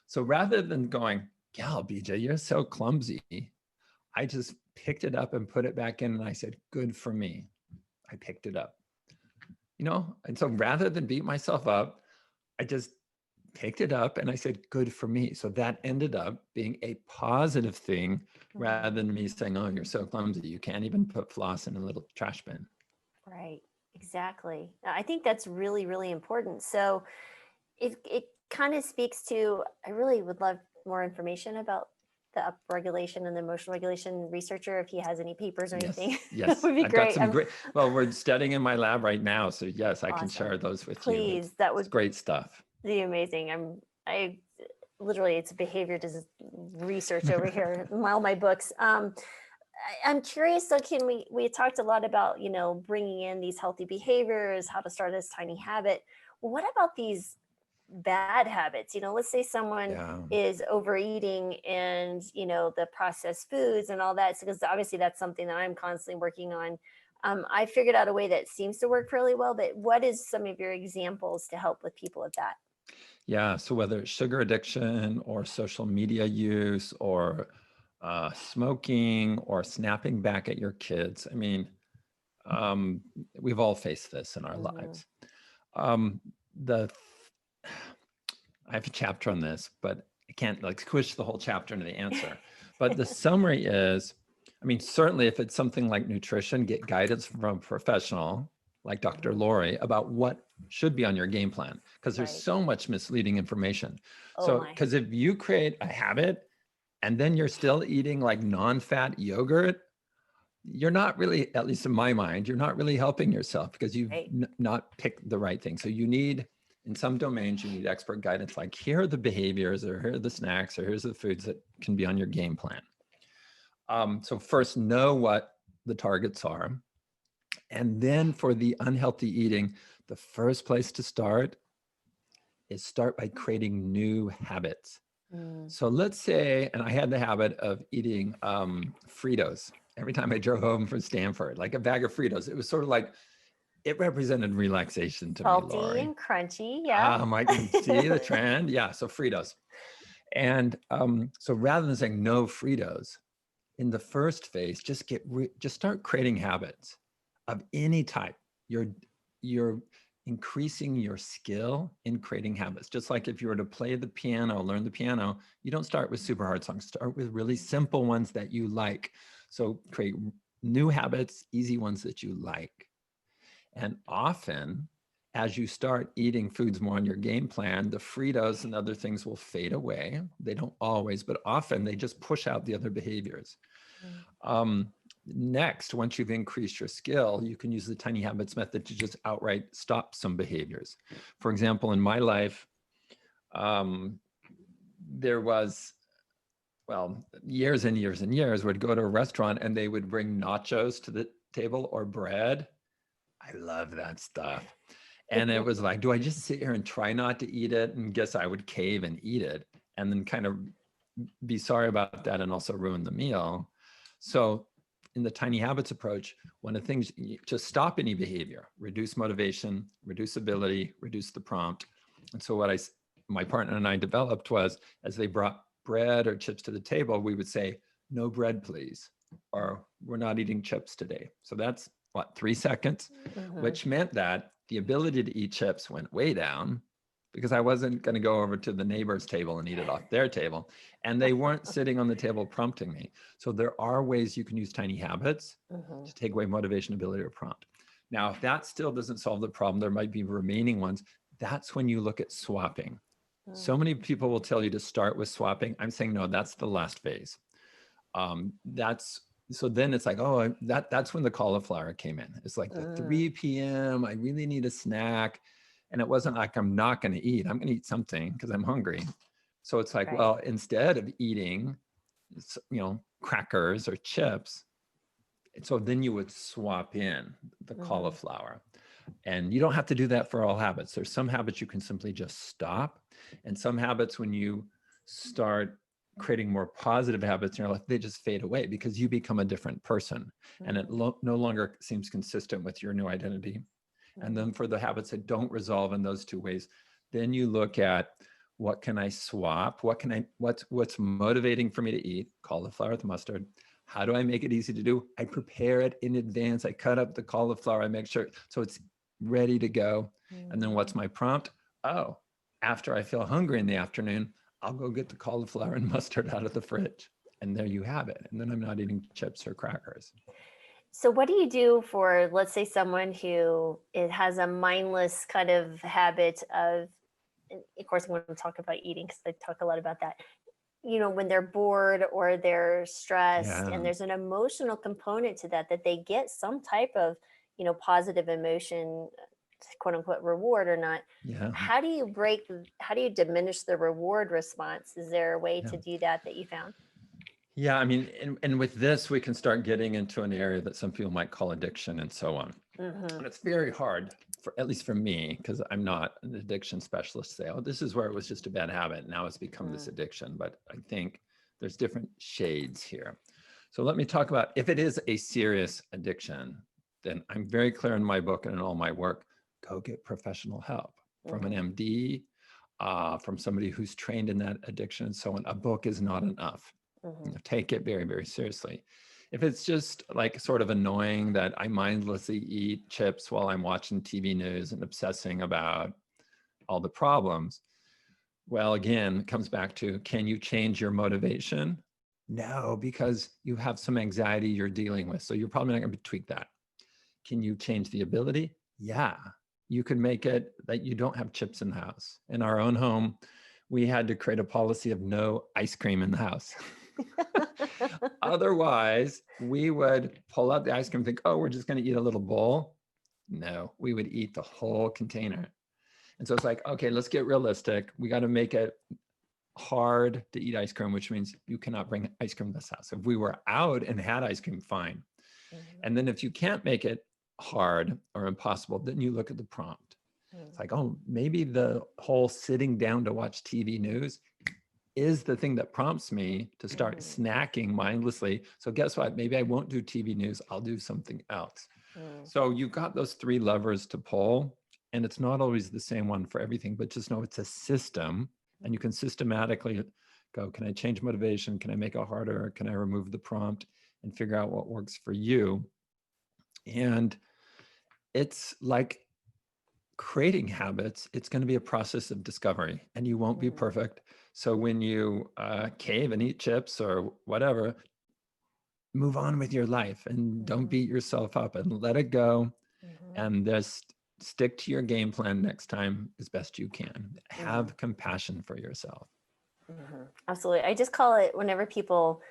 So rather than going, "Gal, BJ, you're so clumsy," I just picked it up and put it back in, and I said, "Good for me. I picked it up." And so rather than beat myself up, I just picked it up and I said, "Good for me." So that ended up being a positive thing rather than me saying, "Oh, you're so clumsy. You can't even put floss in a little trash bin." Right. Exactly. I think that's really, really important. So it kind of speaks to, I really would love more information about the upregulation and the emotional regulation researcher, if he has any papers or anything. Yes. That would be I've great. got some great, well, we're studying in my lab right now. So yes, I can Awesome. share those with you. Please, that would It's great stuff. be amazing. I literally, it's behavior research over here, all my books. I'm curious, so we talked a lot about, bringing in these healthy behaviors, how to start this tiny habit. What about these bad habits? Let's say someone is overeating and, the processed foods and all that, because obviously that's something that I'm constantly working on. I figured out a way that seems to work fairly well, but what is some of your examples to help with people with that? Yeah, so whether it's sugar addiction or social media use or smoking or snapping back at your kids, I mean, we've all faced this in our lives. I have a chapter on this, but I can't squish the whole chapter into the answer. But the summary is, I mean, certainly if it's something like nutrition, get guidance from a professional like Dr. Lori about what should be on your game plan, because there's so much misleading information. Because if you create a habit and then you're still eating like non-fat yogurt, you're not really, at least in my mind, you're not really helping yourself because you've not picked the right thing. So you need in some domains, you need expert guidance, like here are the behaviors, or here are the snacks, or here's the foods that can be on your game plan. So first, know what the targets are. And then for the unhealthy eating, the first place to start is start by creating new habits. So let's say, and I had the habit of eating Fritos every time I drove home from Stanford, like a bag of Fritos. It was sort of like, it represented relaxation to me, Salty Lori. and crunchy, yeah. I can see the trend. Yeah, so Fritos. And so rather than saying no Fritos, in the first phase, just start creating habits of any type. You're increasing your skill in creating habits. Just like if you were to play the piano, learn the piano, you don't start with super hard songs. Start with really simple ones that you like. So create new habits, easy ones that you like. And often, as you start eating foods more on your game plan, the Fritos and other things will fade away. They don't always, but often they just push out the other behaviors. Next, once you've increased your skill, you can use the tiny habits method to just outright stop some behaviors. For example, in my life, there was, years and years and years, would go to a restaurant and they would bring nachos to the table or bread. I love that stuff. And it was like, do I just sit here and try not to eat it? And guess I would cave and eat it and then kind of be sorry about that and also ruin the meal. So in the tiny habits approach, one of the things to stop any behavior, reduce motivation, reduce ability, reduce the prompt. And so what my partner and I developed was, as they brought bread or chips to the table, we would say, no bread, please, or we're not eating chips today. So that's 3 seconds, which meant that the ability to eat chips went way down because I wasn't going to go over to the neighbor's table and eat it off their table. And they weren't sitting on the table prompting me. So there are ways you can use tiny habits to take away motivation, ability, or prompt. Now, if that still doesn't solve the problem, there might be remaining ones. That's when you look at swapping. So many people will tell you to start with swapping. I'm saying, no, that's the last phase. So then it's like, oh, that's when the cauliflower came in. It's like the 3 p.m. I really need a snack. And it wasn't like I'm not going to eat. I'm going to eat something because I'm hungry. So it's like, well, instead of eating, crackers or chips, so then you would swap in the cauliflower. And you don't have to do that for all habits. There's some habits you can simply just stop. And some habits, when you start creating more positive habits in your life, they just fade away because you become a different person. And it no longer seems consistent with your new identity. And then for the habits that don't resolve in those two ways, then you look at, what can I swap? What's motivating for me to eat? Cauliflower with mustard. How do I make it easy to do? I prepare it in advance. I cut up the cauliflower. I make sure so it's ready to go. And then what's my prompt? Oh, after I feel hungry in the afternoon, I'll go get the cauliflower and mustard out of the fridge. And there you have it. And then I'm not eating chips or crackers. So what do you do for, let's say, someone who has a mindless kind of habit of course, I'm going to talk about eating because I talk a lot about that. When they're bored or they're stressed, and there's an emotional component to that they get some type of, positive emotion, quote unquote, reward or not. Yeah. How do you diminish the reward response? Is there a way to do that you found? Yeah, I mean, and with this, we can start getting into an area that some people might call addiction and so on. And it's very hard, at least for me, because I'm not an addiction specialist, to say, oh, this is where it was just a bad habit. Now it's become this addiction. But I think there's different shades here. So let me talk about, if it is a serious addiction, then I'm very clear in my book and in all my work, go get professional help from an MD, from somebody who's trained in that addiction and so on. A book is not enough. Take it very, very seriously. If it's just like sort of annoying that I mindlessly eat chips while I'm watching TV news and obsessing about all the problems, well, again, it comes back to, can you change your motivation? No, because you have some anxiety you're dealing with. So you're probably not going to tweak that. Can you change the ability? Yeah, you could make it that you don't have chips in the house. In our own home, we had to create a policy of no ice cream in the house. Otherwise, we would pull out the ice cream and think, oh, we're just going to eat a little bowl. No, we would eat the whole container. And so it's like, okay, let's get realistic. We got to make it hard to eat ice cream, which means you cannot bring ice cream to this house. If we were out and had ice cream, fine. And then if you can't make it hard or impossible, then you look at the prompt. It's like, oh, maybe the whole sitting down to watch TV news is the thing that prompts me to start snacking mindlessly. So guess what? Maybe I won't do TV news. I'll do something else. So you've got those three levers to pull, and it's not always the same one for everything, but just know it's a system, and you can systematically go, can I change motivation? Can I make it harder? Can I remove the prompt and figure out what works for you? And it's like creating habits. It's going to be a process of discovery, and you won't be perfect. So when you cave and eat chips or whatever, move on with your life and don't beat yourself up and let it go. And just stick to your game plan next time as best you can. Have compassion for yourself. Absolutely. I just call it, whenever people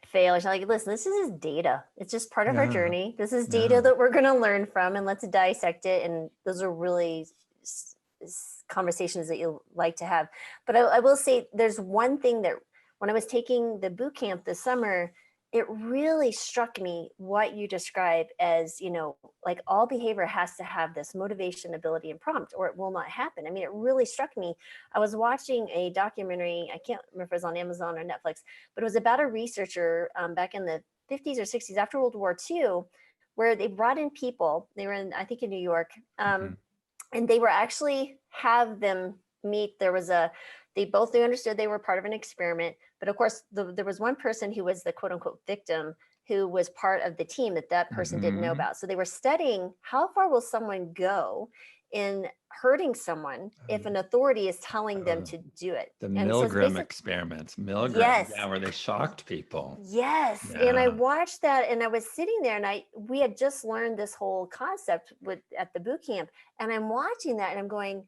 fail, it's like, listen, this is data. It's just part of our journey. This is data that we're going to learn from, and let's dissect it. And those are really conversations that you like to have. But I will say there's one thing that when I was taking the boot camp this summer, it really struck me what you describe as, like all behavior has to have this motivation, ability, and prompt, or it will not happen. I mean, it really struck me. I was watching a documentary, I can't remember if it was on Amazon or Netflix, but it was about a researcher back in the 50s or 60s after World War II, where they brought in people, they were in, I think in New York, and they were actually have them meet, they understood they were part of an experiment. But of course, there was one person who was the quote unquote victim who was part of the team that person didn't know about. So they were studying how far will someone go in hurting someone if an authority is telling them to do it. The Milgram experiments, where they shocked people. Yes. And I watched that, and I was sitting there, and we had just learned this whole concept at the boot camp. And I'm watching that and I'm going,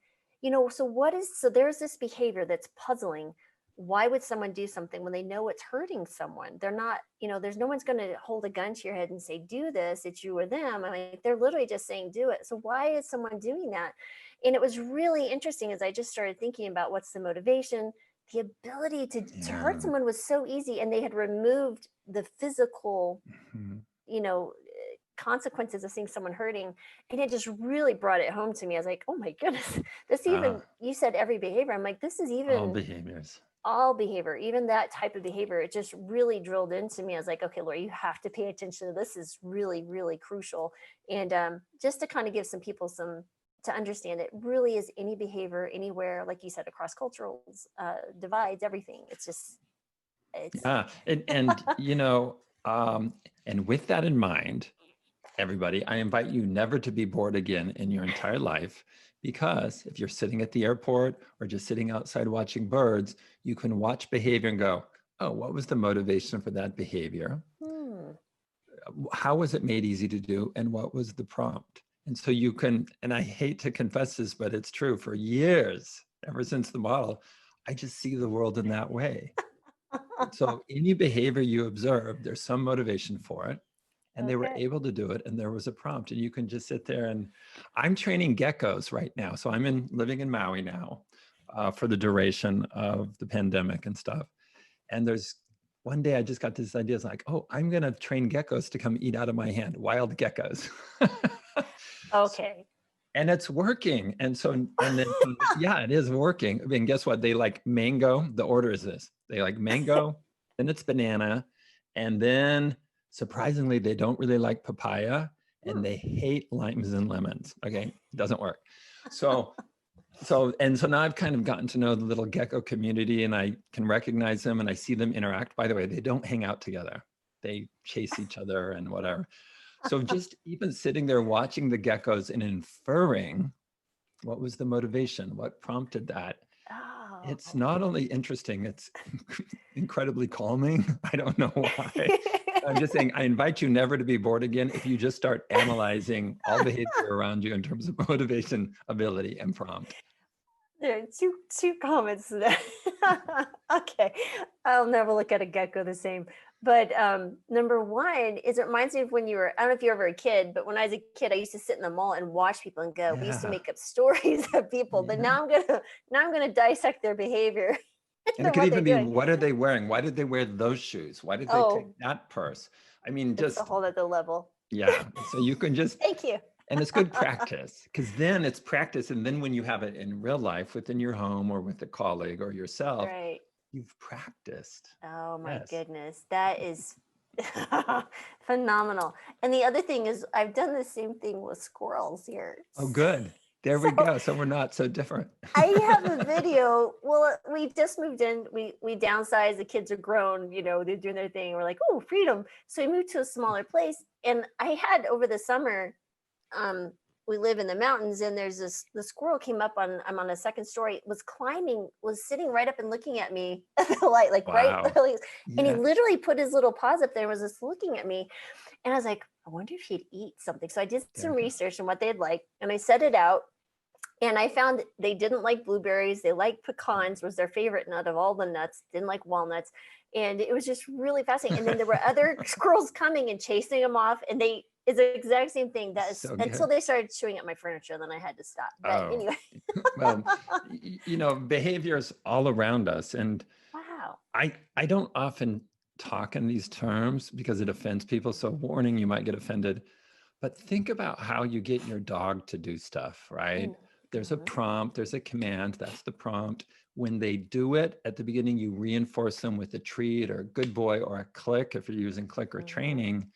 so there's this behavior that's puzzling. Why would someone do something when they know it's hurting someone? They're not, there's no one's going to hold a gun to your head and say, do this, it's you or them. I mean, they're literally just saying, do it. So why is someone doing that? And it was really interesting as I just started thinking about what's the motivation. The ability to hurt someone was so easy, and they had removed the physical, consequences of seeing someone hurting, and it just really brought it home to me. I was like, oh my goodness, this even, you said every behavior. I'm like, this is even all behavior, even that type of behavior. It just really drilled into me. I was like, okay, Laura, you have to pay attention to this. Is really, really crucial. And just to kind of give some people to understand, it really is any behavior anywhere, like you said, across cultural divides, everything. And with that in mind, everybody, I invite you never to be bored again in your entire life, because if you're sitting at the airport or just sitting outside watching birds, you can watch behavior and go, oh, what was the motivation for that behavior? How was it made easy to do? And what was the prompt? And so you can, and I hate to confess this, but it's true, for years, ever since the model, I just see the world in that way. So any behavior you observe, there's some motivation for it. And they were able to do it, and there was a prompt, and you can just sit there. And I'm training geckos right now. So I'm living in Maui now for the duration of the pandemic and stuff. And there's one day I just got this idea. It's like, oh, I'm going to train geckos to come eat out of my hand, wild geckos. Okay. And it's working. And so, it is working. I mean, guess what? They like mango. The order is this. They like mango, then it's banana, and then surprisingly, they don't really like papaya, and they hate limes and lemons. Okay, it doesn't work. So now I've kind of gotten to know the little gecko community, and I can recognize them, and I see them interact. By the way, they don't hang out together. They chase each other and whatever. So just even sitting there watching the geckos and inferring what was the motivation, what prompted that. It's not only interesting, it's incredibly calming. I don't know why. I'm just saying, I invite you never to be bored again if you just start analyzing all behavior around you in terms of motivation, ability, and prompt. There are two comments to that. Okay, I'll never look at a gecko the same. But number one is it reminds me of when you were, I don't know if you were ever a kid, but when I was a kid, I used to sit in the mall and watch people and go, we used to Yeah. make up stories of people, but Yeah. now I'm gonna dissect their behavior And it and could what they're even be, doing. what are they wearing? Why did they wear those shoes? Why did they take Oh, that purse? I mean, it's a just, whole other level. yeah. So you can just, Thank you. and it's good practice, because then it's practice. And then when you have it in real life within your home or with a colleague or yourself, Right. you've practiced. Oh my Yes. goodness. That is phenomenal. And the other thing is I've done the same thing with squirrels here. Oh, good. There we So go. So we're not so different. I have a video. Well, we just moved in. We downsized. The kids are grown. They're doing their thing. We're like, oh, freedom. So we moved to a smaller place. And I had over the summer, um, we live in the mountains, and there's the squirrel came up I'm on a second story, was sitting right up and looking at me at the light, like right, Wow. literally. And he Yeah. literally put his little paws up there and was just looking at me. And I was like, I wonder if he'd eat something. So I did There some we go. research on what they'd like, and I set it out. And I found they didn't like blueberries. They liked pecans, was their favorite nut of all the nuts, didn't like walnuts. And it was just really fascinating. And then there were other squirrels coming and chasing them off. And it's the exact same thing. That is So until good. they started chewing at my furniture, then I had to stop. But Oh, anyway, well, behaviors all around us. And wow. I don't often talk in these terms because it offends people. So warning, you might get offended. But think about how you get your dog to do stuff, right? There's a Mhm. prompt, there's a command, that's the prompt. When they do it at the beginning, you reinforce them with a treat or a good boy or a click if you're using click or Mhm. training.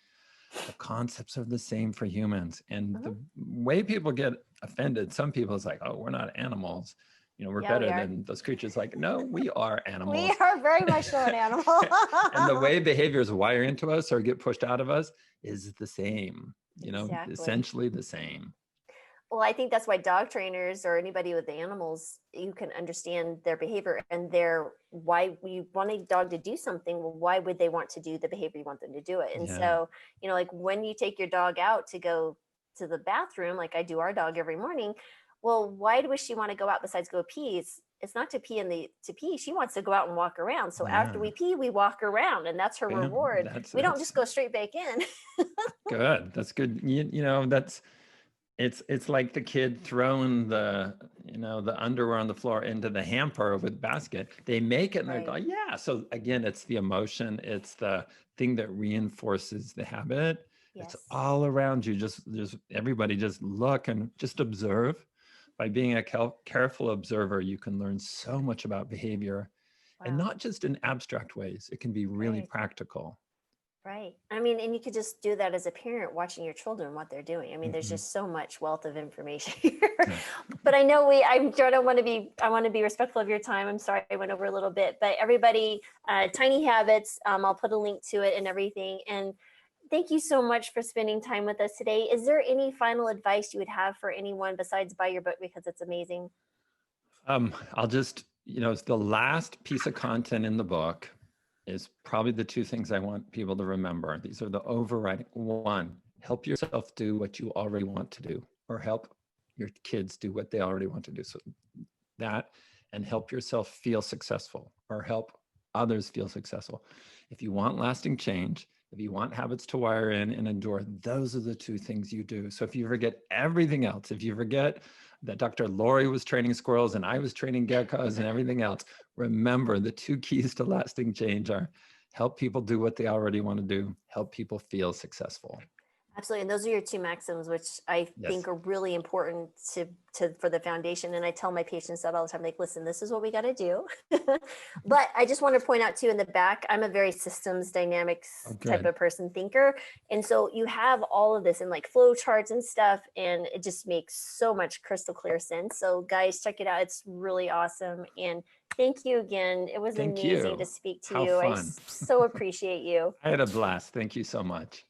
The concepts are the same for humans. And Mhm. the way people get offended, some people is like, oh, we're not animals. We're Yeah, we better are. than those creatures. Like, no, we are We animals. are very much so an animal. And the way behaviors wire into us or get pushed out of us is the same, Exactly. essentially the same. Well, I think that's why dog trainers or anybody with animals, you can understand their behavior and why we want a dog to do something. Well, why would they want to do the behavior you want them to do it? And Yeah. so, like when you take your dog out to go to the bathroom, like I do our dog every morning, well, why does she want to go out besides go pee? It's not to pee to pee. She wants to go out and walk around. So after Yeah. we pee, we walk around, and that's her Yeah. reward. That's We don't that's just go straight back in. good. That's good. That's it's like the kid throwing the underwear on the floor into the hamper with basket. They make it and they're Right. going, yeah. So again, it's the emotion, it's the thing that reinforces the habit. It's Yes. all around you. Just everybody just look and just observe. By being a careful observer, you can learn so much about behavior, and Wow. not just in abstract ways. It can be really Right. practical. Right. I mean, and you could just do that as a parent watching your children, what they're doing. I mean, there's Mhm. just so much wealth of information here. But I know I want to be respectful of your time. I'm sorry I went over a little bit, but everybody, Tiny Habits, I'll put a link to it and everything. And thank you so much for spending time with us today. Is there any final advice you would have for anyone besides buy your book because it's amazing? I'll just, the last piece of content in the book is probably the two things I want people to remember. These are the overriding. One, help yourself do what you already want to do, or help your kids do what they already want to do. So that, and help yourself feel successful, or help others feel successful. If you want lasting change, if you want habits to wire in and endure, those are the two things you do. So if you forget everything else, if you forget that Dr. Lori was training squirrels and I was training geckos and everything else, remember the two keys to lasting change are help people do what they already want to do, help people feel successful. Absolutely. And those are your two maxims, which I Yes. think are really important for the foundation. And I tell my patients that all the time, like, listen, this is what we got to do. But I just want to point out too, in the back, I'm a very systems dynamics type of person thinker. And so you have all of this in like flow charts and stuff, and it just makes so much crystal clear sense. So guys, check it out. It's really awesome. And thank you again. It was Thank amazing you. to speak to How you. I fun. so appreciate you. I had a blast. Thank you so much.